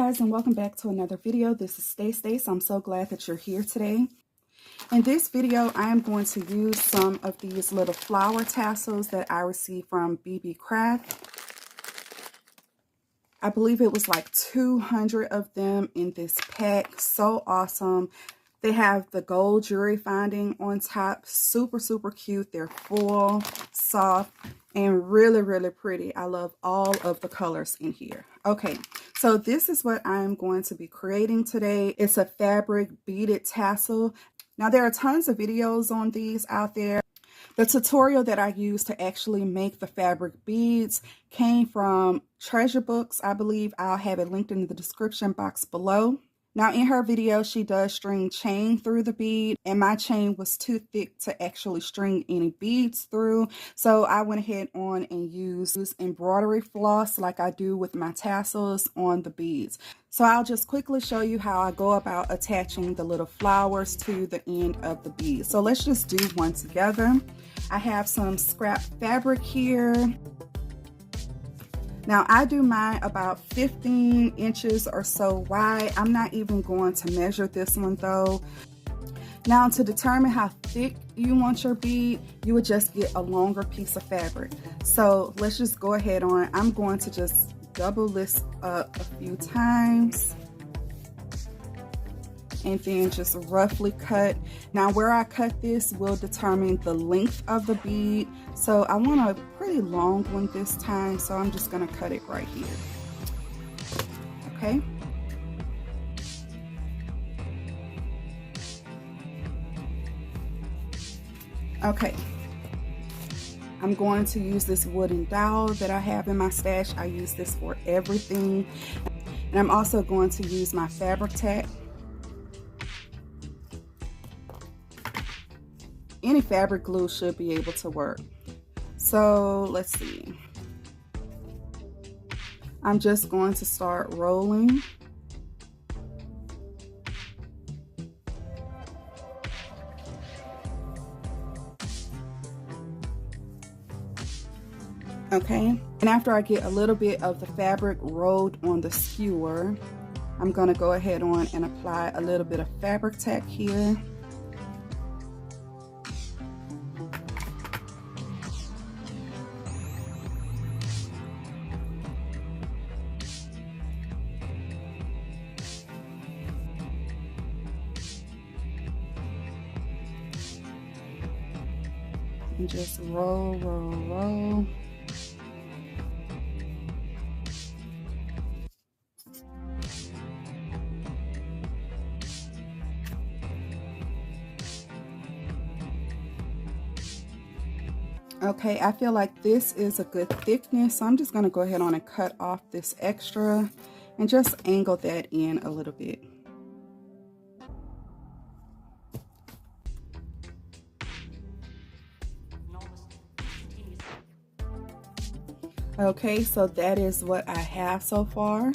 guys, and welcome back to another video. This is Stace. I'm so glad that you're here today. In this video, I am going to use some of these little flower tassels that I received from BB Craft. I believe it was like 200 of them in this pack. So awesome. They have the gold jewelry finding on top. Super cute. They're full, soft, and really pretty. I love all of the colors in here. Okay, so this is what I'm going to be creating today. It's a fabric beaded tassel. Now there are tons of videos on these out there. The tutorial that I used to actually make the fabric beads came from Treasure Books, I believe. I'll have it linked in the description box below. Now in her video, she does string chain through the bead, and my chain was too thick to actually string any beads through. So I went ahead on and used embroidery floss like I do with my tassels on the beads. So I'll just quickly show you how I go about attaching the little flowers to the end of the bead. So let's just do one together. I have some scrap fabric here. Now I do mine about 15 inches or so wide. I'm not even going to measure this one though. Now to determine how thick you want your bead, you would just get a longer piece of fabric. So let's just go ahead on. I'm going to just double this up a few times and then just roughly cut. Now where I cut this will determine the length of the bead. So I want a pretty long one this time, so I'm just gonna cut it right here. Okay. Okay. I'm going to use this wooden dowel that I have in my stash. I use this for everything. And I'm also going to use my fabric tack. Any fabric glue should be able to work. So let's see. I'm just going to start rolling. Okay, and after I get a little bit of the fabric rolled on the skewer, I'm going to go ahead on and apply a little bit of fabric tack here. And just roll. Okay, I feel like this is a good thickness, so I'm just going to go ahead on and cut off this extra and just angle that in a little bit. Okay, so that is what I have so far.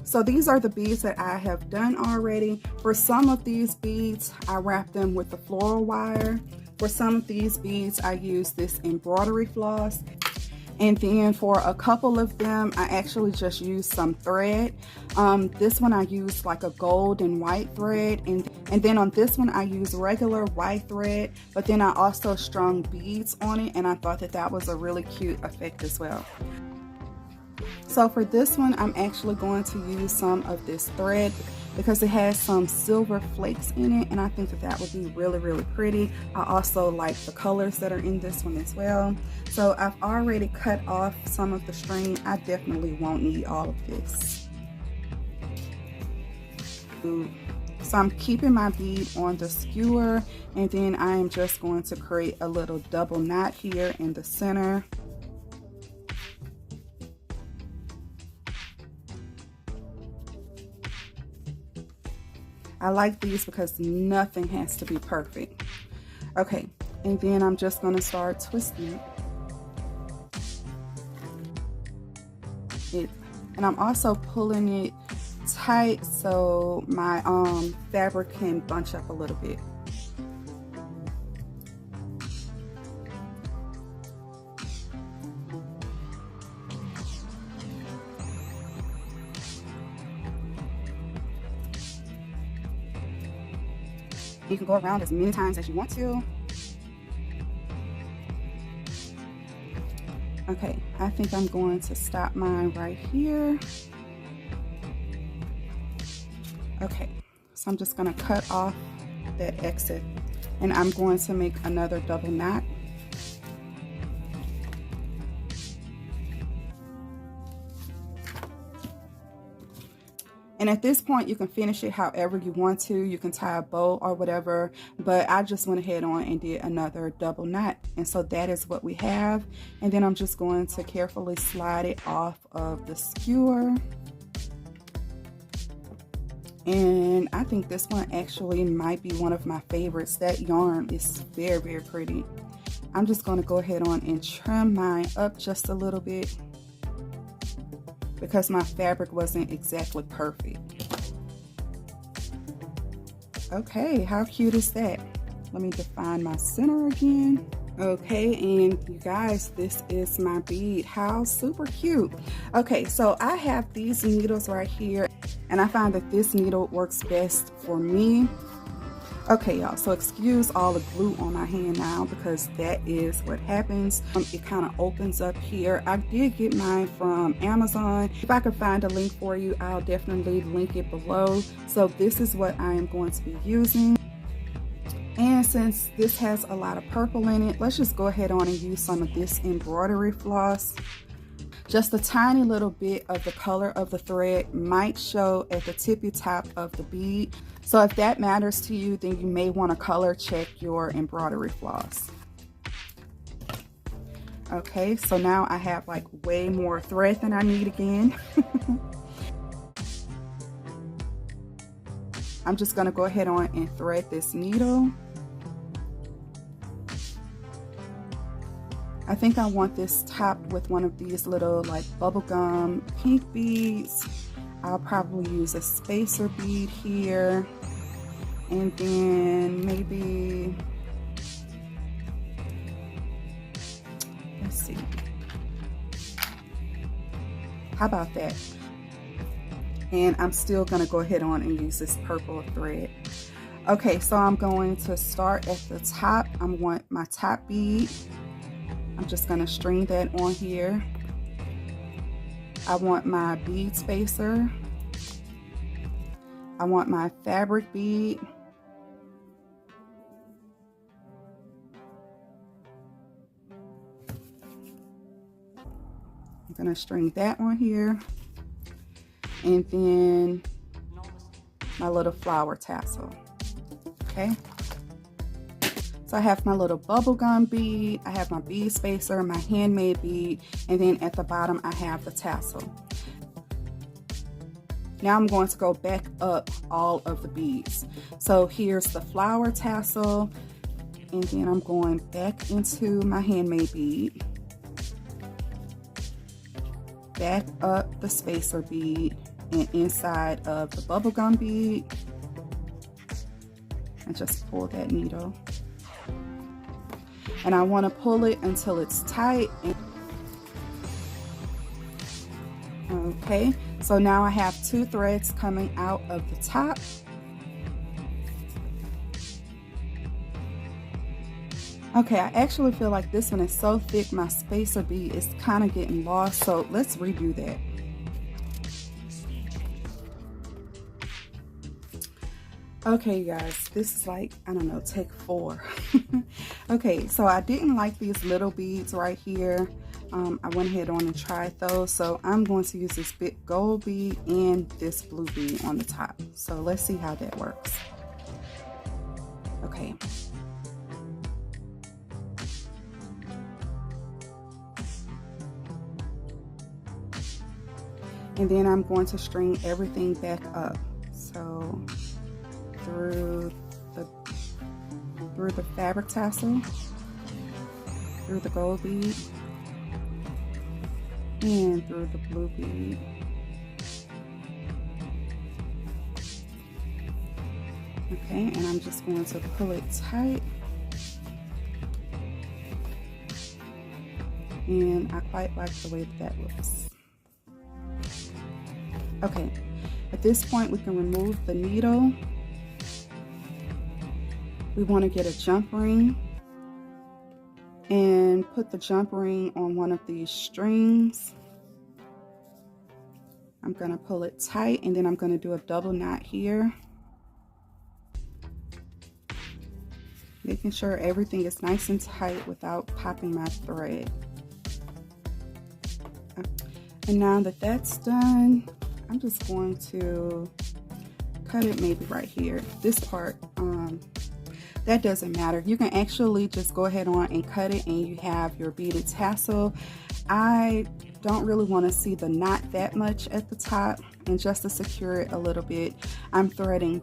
So these are the beads that I have done already. For some of these beads, I wrap them with the floral wire. For some of these beads, I use this embroidery floss. And then for a couple of them, I actually just use some thread. This one I use like a gold and white thread. And then on this one, I use regular white thread. But then I also strung beads on it. And I thought that that was a really cute effect as well. So for this one, I'm actually going to use some of this thread because it has some silver flakes in it, and I think that that would be really pretty. I also like the colors that are in this one as well. So I've already cut off some of the string. I definitely won't need all of this. So I'm keeping my bead on the skewer, and then I am just going to create a little double knot here in the center. I like these because nothing has to be perfect. Okay, and then I'm just going to start twisting it. And I'm also pulling it tight so my fabric can bunch up a little bit. You can go around as many times as you want to. Okay, I think I'm going to stop mine right here. Okay, so I'm just going to cut off that exit, and I'm going to make another double knot. And at this point, you can finish it however you want to. You can tie a bow or whatever, but I just went ahead on and did another double knot. And so that is what we have. And then I'm just going to carefully slide it off of the skewer. And I think this one actually might be one of my favorites. That yarn is very, very pretty. I'm just going to go ahead on and trim mine up just a little bit, because my fabric wasn't exactly perfect. Okay, how cute is that? Let me define my center again. Okay, and you guys, this is my bead. How super cute. Okay, so I have these needles right here, and I find that this needle works best for me. Okay, y'all, so excuse all the glue on my hand now, because that is what happens. It kind of opens up here. I did get mine from Amazon. If I could find a link for you, I'll definitely link it below. So this is what I am going to be using. And since this has a lot of purple in it, let's just go ahead on and use some of this embroidery floss. Just a tiny little bit of the color of the thread might show at the tippy top of the bead. So if that matters to you, then you may want to color check your embroidery floss. Okay, so now I have like way more thread than I need again. I'm just going to go ahead on and thread this needle. I think I want this topped with one of these little like bubblegum pink beads. I'll probably use a spacer bead here, and then maybe, let's see, how about that? And I'm still gonna go ahead on and use this purple thread. Okay, so I'm going to start at the top. I want my top bead. I'm just gonna string that on here. I want my bead spacer. I want my fabric bead. I'm gonna string that on here. And then my little flower tassel, okay? So I have my little bubblegum bead, I have my bead spacer, my handmade bead, and then at the bottom I have the tassel. Now I'm going to go back up all of the beads. So here's the flower tassel, and then I'm going back into my handmade bead, back up the spacer bead, and inside of the bubblegum bead, and just pull that needle. And I want to pull it until it's tight. Okay, so now I have 2 threads coming out of the top. Okay, I actually feel like this one is so thick, my spacer bead is kind of getting lost, so let's redo that. Okay, guys, this is like, I don't know, take 4. Okay, so I didn't like these little beads right here. I went ahead on and tried those, so I'm going to use this big gold bead and this blue bead on the top. So let's see how that works. Okay. And then I'm going to string everything back up. So through the fabric tassel, through the gold bead, and through the blue bead. Okay, and I'm just going to pull it tight. And I quite like the way that looks. Okay, at this point we can remove the needle. We want to get a jump ring and put the jump ring on one of these strings. I'm going to pull it tight, and then I'm going to do a double knot here, making sure everything is nice and tight without popping my thread. And now that that's done, I'm just going to cut it maybe right here. This part, that doesn't matter. You can actually just go ahead on and cut it, and you have your beaded tassel. I don't really want to see the knot that much at the top, and just to secure it a little bit, I'm threading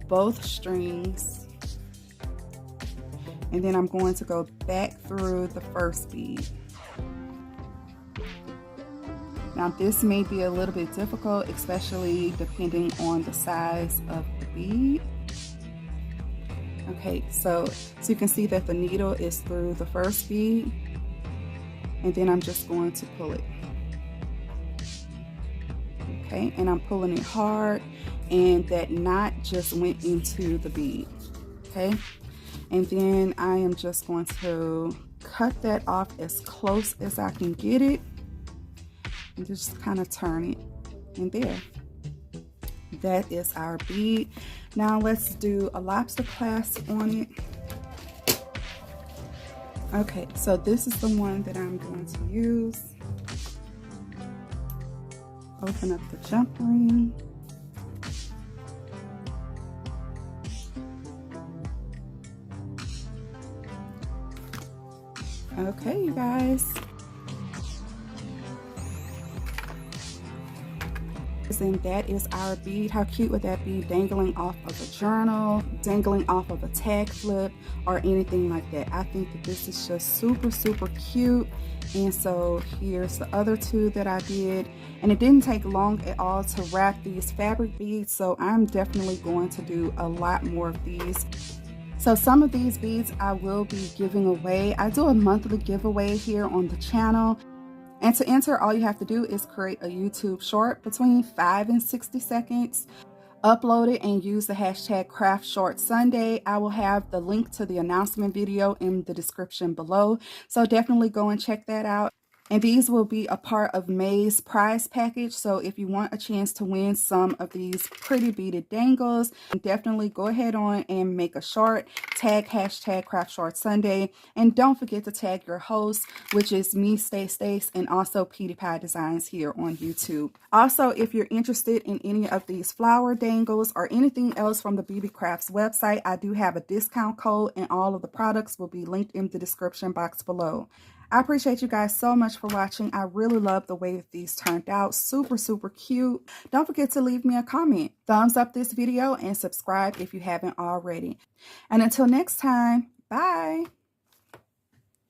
both strings, and then I'm going to go back through the first bead. Now this may be a little bit difficult, especially depending on the size of the bead. Okay, so you can see that the needle is through the first bead, and then I'm just going to pull it. Okay, and I'm pulling it hard, and that knot just went into the bead. Okay, and then I am just going to cut that off as close as I can get it, and just kind of turn it, and there. That is our bead. Now let's do a lobster clasp on it. Okay, so this is the one that I'm going to use. Open up the jump ring. Okay, you guys. And that is our bead. How cute would that be, dangling off of a journal, dangling off of a tag flip, or anything like that? I think that this is just super, super cute. And so here's the other two that I did, and it didn't take long at all to wrap these fabric beads, so I'm definitely going to do a lot more of these. So some of these beads I will be giving away. I do a monthly giveaway here on the channel. And to enter, all you have to do is create a YouTube short between 5 and 60 seconds, upload it, and use the hashtag #CraftShortSunday. I will have the link to the announcement video in the description below, so definitely go and check that out. And these will be a part of May's prize package, so if you want a chance to win some of these pretty beaded dangles, definitely go ahead on and make a short, tag hashtag #CraftShortSunday, and don't forget to tag your host, which is me, Stace, and also Petey Pie Designs here on YouTube. Also, if you're interested in any of these flower dangles or anything else from the Beauty Crafts website, I do have a discount code, and all of the products will be linked in the description box below. I appreciate you guys so much for watching. I really love the way that these turned out. Super, super cute. Don't forget to leave me a comment. Thumbs up this video and subscribe if you haven't already. And until next time, bye.